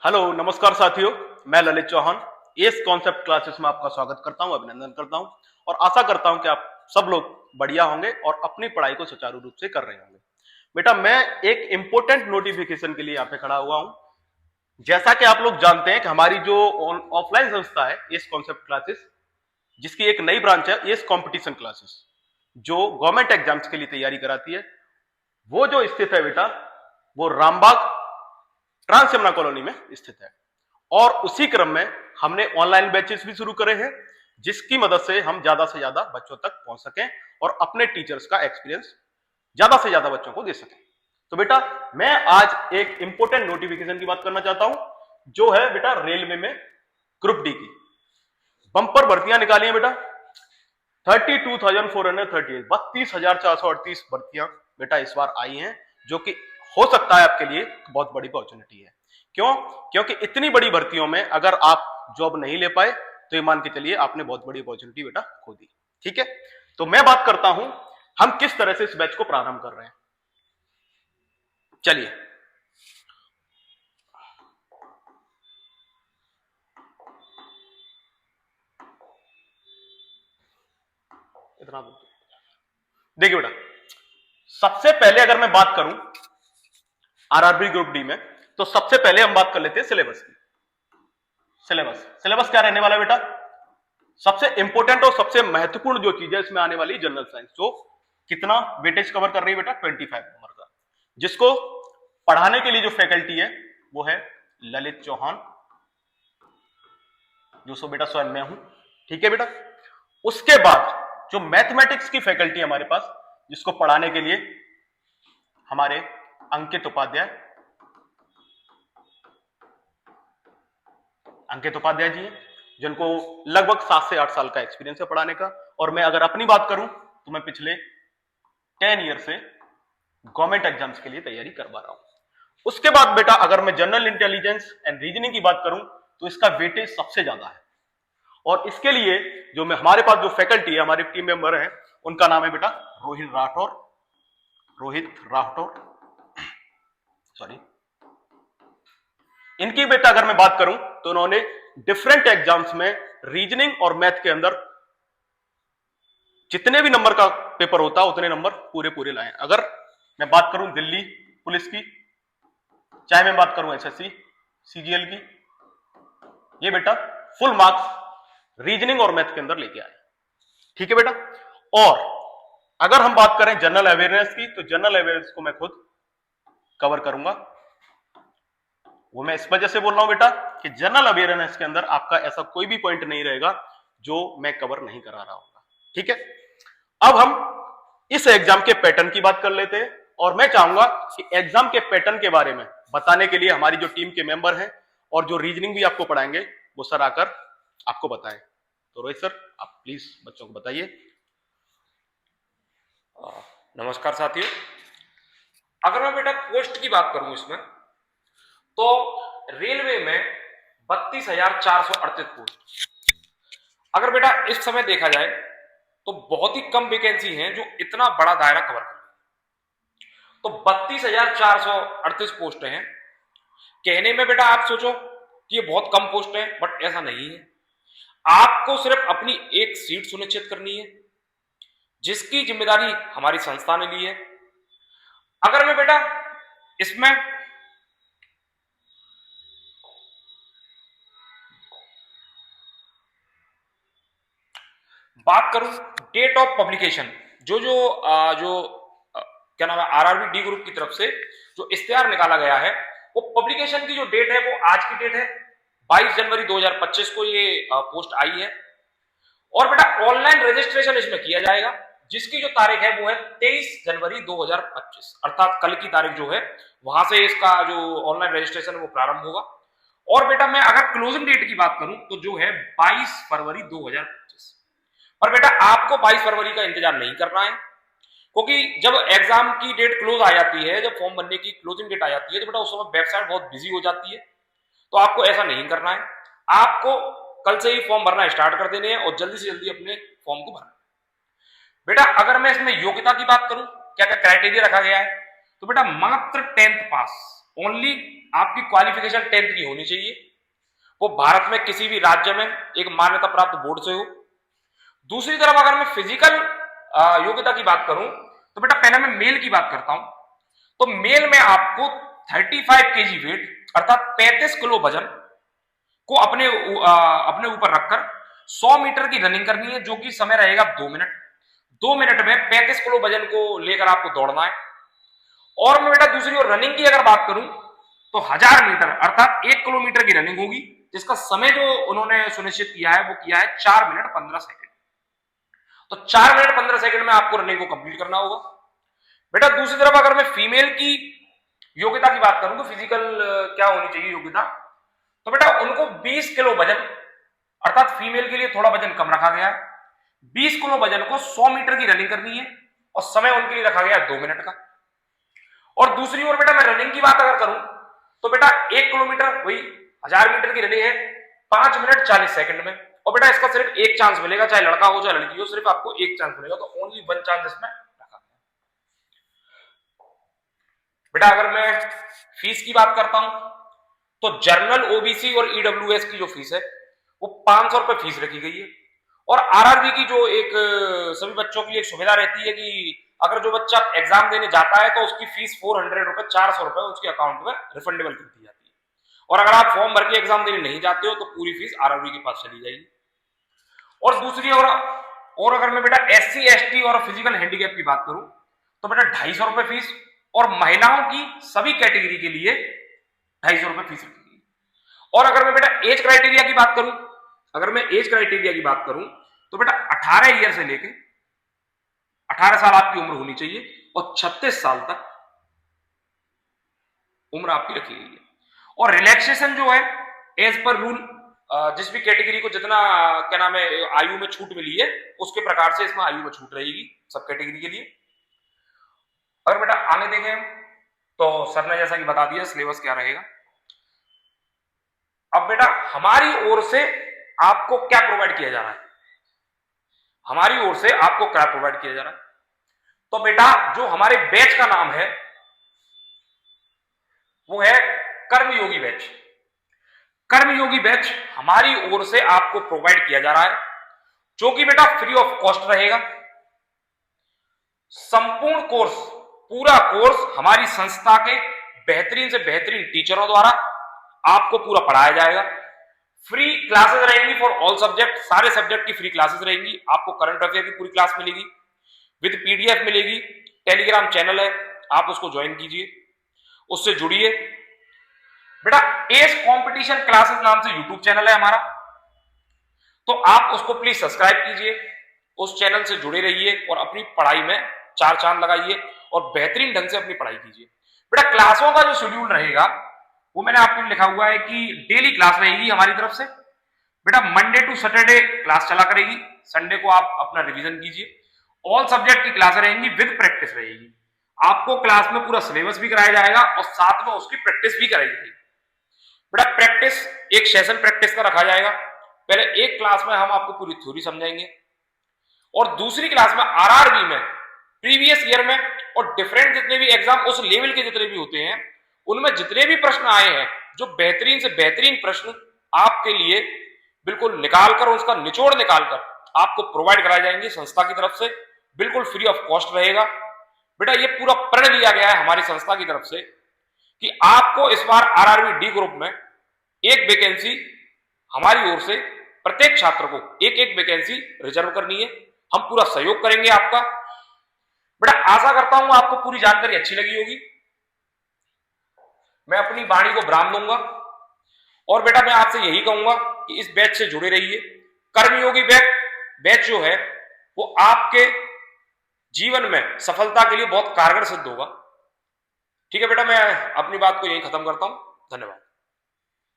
Hello नमस्कार साथियों, मैं Lalit Chauhan S concept classes में आपका स्वागत करता हूं, अभिनंदन करता हूं और आशा करता हूं कि आप सब लोग बढ़िया होंगे और अपनी पढ़ाई को सुचारू रूप से कर रहे होंगे। बेटा, मैं एक इंपॉर्टेंट नोटिफिकेशन के लिए यहाँ पे खड़ा हुआ हूं। जैसा कि आप लोग जानते हैं कि हमारी जो ऑफलाइन संस्था है एस कॉन्सेप्ट क्लासेस, जिसकी एक नई ब्रांच है एस कॉम्पिटिशन क्लासेस, जो गवर्नमेंट एग्जाम्स के लिए तैयारी कराती है, वो जो स्थित है बेटा, वो रामबाग ट्रांस यमुना कॉलोनी में स्थित है। और उसी क्रम में हमने ऑनलाइन बैचेस भी शुरू करे हैं, जिसकी मदद से हम ज्यादा से ज्यादा बच्चों तक पहुंच सकें और अपने टीचर्स का एक्सपीरियंस ज्यादा से ज्यादा बच्चों को दे सकें। तो बेटा, मैं आज एक इंपॉर्टेंट नोटिफिकेशन की बात करना चाहता हूं, जो है बेटा रेलवे में ग्रुप डी की बंपर भर्तियां निकाली हैं बेटा। 32,438 32,438 भर्तियां बेटा इस बार आई हैं, जो कि हो सकता है आपके लिए बहुत बड़ी अपॉर्चुनिटी है। क्यों? क्योंकि इतनी बड़ी भर्तियों में अगर आप जॉब नहीं ले पाए तो ये मान के चलिए आपने बहुत बड़ी अपॉर्चुनिटी बेटा खो दी। ठीक है, तो मैं बात करता हूं हम किस तरह से इस बैच को प्रारंभ कर रहे हैं। चलिए, इतना देखिए बेटा, सबसे पहले अगर मैं बात करूं आरआरबी ग्रुप डी में, तो सबसे पहले हम बात कर लेते हैं सिलेबस की। सिलेबस क्या रहने वाला है बेटा? सबसे इंपॉर्टेंट और सबसे महत्वपूर्ण जो चीज है इसमें आने वाली जनरल साइंस, जो कितना वेटेज कवर कर रही है बेटा? 25 नंबर का, जिसको पढ़ाने के लिए जो फैकल्टी है वो है ललित चौहान, जो सो बेटा स्वयं मैं हूं। ठीक है बेटा, उसके बाद जो मैथमेटिक्स की फैकल्टी है हमारे पास, जिसको पढ़ाने के लिए हमारे अंकित उपाध्याय जी हैं, जिनको लगभग 7 से 8 साल का एक्सपीरियंस है पढ़ाने का। और मैं अगर अपनी बात करूं तो मैं पिछले 10 ईयर से गवर्नमेंट एग्जाम्स के लिए तैयारी करवा रहा हूं। उसके बाद बेटा अगर मैं जनरल इंटेलिजेंस एंड रीजनिंग की बात करूं तो इसका वेटेज सबसे ज्यादा है। और इसके लिए जो मैं हमारे पास जो फैकल्टी है, हमारे टीम मेंबर हैं, उनका नाम है बेटा रोहित राठौर सॉरी। इनकी बेटा अगर मैं बात करूं तो उन्होंने डिफरेंट एग्जाम्स में रीजनिंग और मैथ के अंदर जितने भी नंबर का पेपर होता है उतने नंबर पूरे पूरे लाए। अगर मैं बात करूं दिल्ली पुलिस की, चाहे मैं बात करूं एसएससी सीजीएल की, ये बेटा फुल मार्क्स रीजनिंग और मैथ के अंदर लेके आए। ठीक है बेटा, और अगर हम बात करें जनरल अवेयरनेस की, तो जनरल अवेयरनेस को मैं खुद कवर करूंगा। वो मैं इस वजह से बोल रहा हूं बेटा कि जनरल अवेयरनेस के अंदर आपका ऐसा कोई भी पॉइंट नहीं रहेगा जो मैं कवर नहीं करा रहा हूं। ठीक है, अब हम इस एग्जाम के पैटर्न की बात कर लेते हैं, और मैं चाहूंगा कि एग्जाम के पैटर्न के बारे में बताने के लिए हमारी जो टीम के मेंबर हैं और जो रीजनिंग भी आपको पढ़ाएंगे वो सर आकर आपको बताएं। तो रोहित सर, आप प्लीज बच्चों को बताइए। नमस्कार साथियों, अगर मैं बेटा पोस्ट की बात करूं इसमें, तो रेलवे में 32,438 पोस्ट। अगर बेटा इस समय देखा जाए तो बहुत ही कम वैकेंसी हैं जो इतना बड़ा दायरा कवर कर। तो 32,438 पोस्ट हैं। कहने में बेटा आप सोचो कि ये बहुत कम पोस्ट है, बट ऐसा नहीं है। आपको सिर्फ अपनी एक सीट सुनिश्चित करनी है, जिसकी जिम्मेदारी हमारी संस्था ने ली है। अगर मैं बेटा इसमें बात करूं डेट ऑफ पब्लिकेशन, जो जो जो क्या नाम है, आरआरबी डी ग्रुप की तरफ से जो इश्तेहार निकाला गया है, वो पब्लिकेशन की जो डेट है वो आज की डेट है 22 जनवरी 2025 को ये पोस्ट आई है। और बेटा ऑनलाइन रजिस्ट्रेशन इसमें किया जाएगा, जिसकी जो तारीख है वो है 23 जनवरी 2025, अर्थात कल की तारीख जो है वहां से इसका जो ऑनलाइन रजिस्ट्रेशन वो प्रारंभ होगा। और बेटा मैं अगर क्लोजिंग डेट की बात करूं तो जो है 22 फरवरी 2025। पर बेटा आपको 22 फरवरी का इंतजार नहीं करना है, क्योंकि जब एग्जाम की डेट क्लोज आ जाती है, जब फॉर्म भरने की क्लोजिंग डेट आ जाती है, तो बेटा उस समय वेबसाइट बहुत बिजी हो जाती है। तो आपको ऐसा नहीं करना है, आपको कल से ही फॉर्म भरना स्टार्ट कर देने हैं और जल्दी से जल्दी अपने फॉर्म को भरना। बेटा अगर मैं इसमें योग्यता की बात करूं, क्या क्या क्राइटेरिया रखा गया है, तो बेटा मात्र 10th पास, ओनली आपकी क्वालिफिकेशन 10th की होनी चाहिए, वो भारत में किसी भी राज्य में एक मान्यता प्राप्त बोर्ड से हो। दूसरी तरफ अगर मैं फिजिकल योग्यता की बात करूं तो बेटा पहले मैं मेल की बात करता हूं। तो मेल में आपको 35 केजी वेट अर्थात 35 किलो वजन को अपने ऊपर रखकर 100 मीटर की रनिंग करनी है, जो कि समय रहेगा 2 मिनट। 2 मिनट में 35 किलो वजन को लेकर आपको दौड़ना है। और मैं बेटा दूसरी ओर रनिंग की अगर बात करूं तो 1000 मीटर अर्थात 1 किलोमीटर की रनिंग होगी, जिसका समय जो उन्होंने सुनिश्चित किया है वो किया है 4 मिनट 15 सेकंड। तो 4 मिनट 15 सेकंड में आपको रनिंग को कंप्लीट करना होगा। बेटा दूसरी तरफ अगर मैं फीमेल की योग्यता की बात करूं तो फिजिकल क्या होनी चाहिए योग्यता, तो बेटा उनको 20 किलो वजन अर्थात फीमेल के लिए थोड़ा वजन कम रखा गया है, 20 किलो वजन को 100 मीटर की रनिंग करनी है और समय उनके लिए रखा गया है 2 मिनट का। और दूसरी ओर बेटा मैं रनिंग की बात अगर करूं तो बेटा 1 किलोमीटर वही 1000 मीटर की रनिंग है 5 मिनट 40 सेकंड में। और बेटा इसका सिर्फ एक चांस मिलेगा, चाहे लड़का हो चाहे लड़की हो, सिर्फ आपको एक चांस मिलेगा, तो ओनली 1 चांस इसमें रखा गया। बेटा अगर मैं फीस की बात करता हूं तो जर्नल ओबीसी और ईडब्ल्यूएस की जो फीस है वो 500 रुपए फीस रखी गई है। और आरआरबी की जो एक सभी बच्चों के लिए एक सुविधा रहती है कि अगर जो बच्चा एग्जाम देने जाता है तो उसकी फीस 400 रुपए 400 रुपए उसके अकाउंट में रिफंडेबल कर दी जाती है। और अगर आप फॉर्म भर के एग्जाम देने नहीं जाते हो तो पूरी फीस आरआरबी के पास चली जाएगी। और दूसरी और अगर मैं बेटा एससी एसटी और फिजिकल हैंडीकैप की बात करूं तो बेटा 250 रुपए फीस, और महिलाओं की सभी कैटेगरी के लिए 250 रुपए फीस रखी गई। और अगर मैं बेटा एज क्राइटेरिया की बात करूं तो बेटा 18 ईयर से लेके 18 साल आपकी उम्र होनी चाहिए और 36 साल तक उम्र आपकी रखी गई है। और रिलैक्सेशन जो है एज पर रूल जिस भी कैटेगरी को जितना क्या नाम है आयु में छूट मिली है उसके प्रकार से इसमें आयु में छूट रहेगी सब कैटेगरी के लिए। अगर बेटा आगे देखें तो सर ने जैसा कि बता दिया सिलेबस क्या रहेगा। अब बेटा हमारी ओर से आपको क्या प्रोवाइड किया जा रहा है, हमारी ओर से आपको क्या प्रोवाइड किया जा रहा है, तो बेटा जो हमारे बैच का नाम है वो है कर्मयोगी बैच। कर्मयोगी बैच हमारी ओर से आपको प्रोवाइड किया जा रहा है, जो कि बेटा फ्री ऑफ कॉस्ट रहेगा। संपूर्ण कोर्स पूरा कोर्स हमारी संस्था के बेहतरीन से बेहतरीन टीचरों द्वारा आपको पूरा पढ़ाया जाएगा। फ्री क्लासेस रहेंगी फॉर ऑल सब्जेक्ट, सारे सब्जेक्ट की फ्री क्लासेस रहेंगी। आपको करंट अफेयर की पूरी क्लास मिलेगी, विद पीडीएफ मिलेगी। टेलीग्राम चैनल है, आप उसको ज्वाइन कीजिए, उससे जुड़िए। बेटा एस कंपटीशन क्लासेस नाम से यूट्यूब चैनल है हमारा, तो आप उसको प्लीज सब्सक्राइब कीजिए, उस चैनल से जुड़े रहिए और अपनी पढ़ाई में 4 चांद लगाइए और बेहतरीन ढंग से अपनी पढ़ाई कीजिए। बेटा क्लासों का जो शेड्यूल रहेगा वो मैंने आपको लिखा हुआ है कि डेली क्लास रहेगी हमारी तरफ से। बेटा मंडे टू सैटरडे क्लास चला करेगी, संडे को आप अपना रिवीजन कीजिए। ऑल सब्जेक्ट की क्लास रहेंगी, विद प्रैक्टिस रहेगी। आपको क्लास में पूरा सिलेबस भी कराया जाएगा और साथ में उसकी प्रैक्टिस भी कराई जाएगी। बेटा प्रैक्टिस एक सेशन प्रैक्टिस का रखा जाएगा। पहले एक क्लास में हम आपको पूरी थ्योरी समझाएंगे और दूसरी क्लास में आरआरबी में प्रीवियस ईयर में और डिफरेंट जितने भी एग्जाम उस लेवल के जितने भी होते हैं उनमें जितने भी प्रश्न आए हैं, जो बेहतरीन से बेहतरीन प्रश्न आपके लिए बिल्कुल निकालकर उसका निचोड़ निकालकर आपको प्रोवाइड कराए जाएंगे संस्था की तरफ से, बिल्कुल फ्री ऑफ कॉस्ट रहेगा। बेटा ये पूरा प्रण लिया गया है हमारी संस्था की तरफ से कि आपको इस बार आरआरबी डी ग्रुप में एक वैकेंसी हमारी ओर से प्रत्येक छात्र को एक वैकेंसी रिजर्व करनी है। हम पूरा सहयोग करेंगे आपका। बेटा आशा करता हूं आपको पूरी जानकारी अच्छी लगी होगी। मैं अपनी वाणी को विराम दूंगा और बेटा मैं आपसे यही कहूंगा कि इस बैच से जुड़े रहिए। कर्मयोगी बैच जो है वो आपके जीवन में सफलता के लिए बहुत कारगर सिद्ध होगा। ठीक है बेटा, मैं अपनी बात को यही खत्म करता हूं। धन्यवाद।